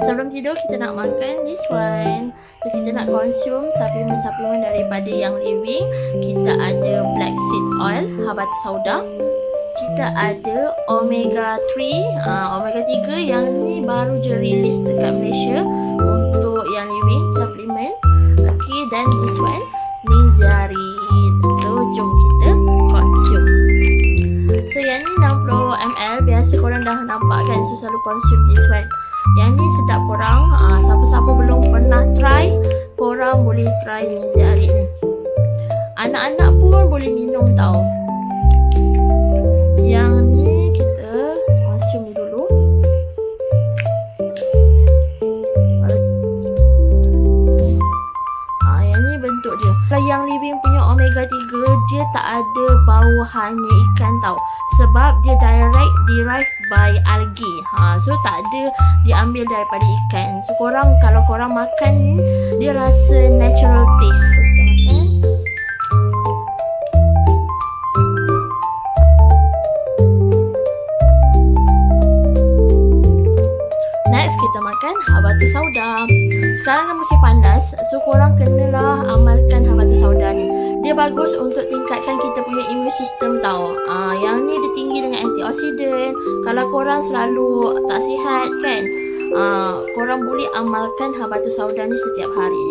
sebelum tidur kita nak makan this one. So kita nak consume suplemen daripada yang living. Kita ada black seed oil, habatus sauda. Kita ada omega 3. Omega 3 yang ni baru je release dekat Malaysia untuk yang living suplemen. Okay, dan this one Nizarin. So jom kita consume. So yang ni 60 ml. Biasa korang dah nampak kan, so selalu consume this one. Yang ni sedap korang. Siapa-siapa belum pernah try, korang boleh try Nizarin ni. Anak-anak pun boleh minum tau. Yang ni kita consume ni dulu. Yang ni bentuk je. Kalau yang living punya omega 3, dia tak ada bawahannya ikan tau. Sebab dia direct derived by algae. So tak ada diambil daripada ikan. So korang, kalau korang makan ni, dia rasa natural taste. Next kita makan habatus sauda. Sekarang kan musim panas, so korang kenalah amalkan habatus sauda ni. Dia bagus untuk tingkatkan kita punya immune system tau. Yang ni dia tinggi dengan antioksidan. Kalau korang selalu tak sihat kan, korang boleh amalkan habatus sauda ni setiap hari.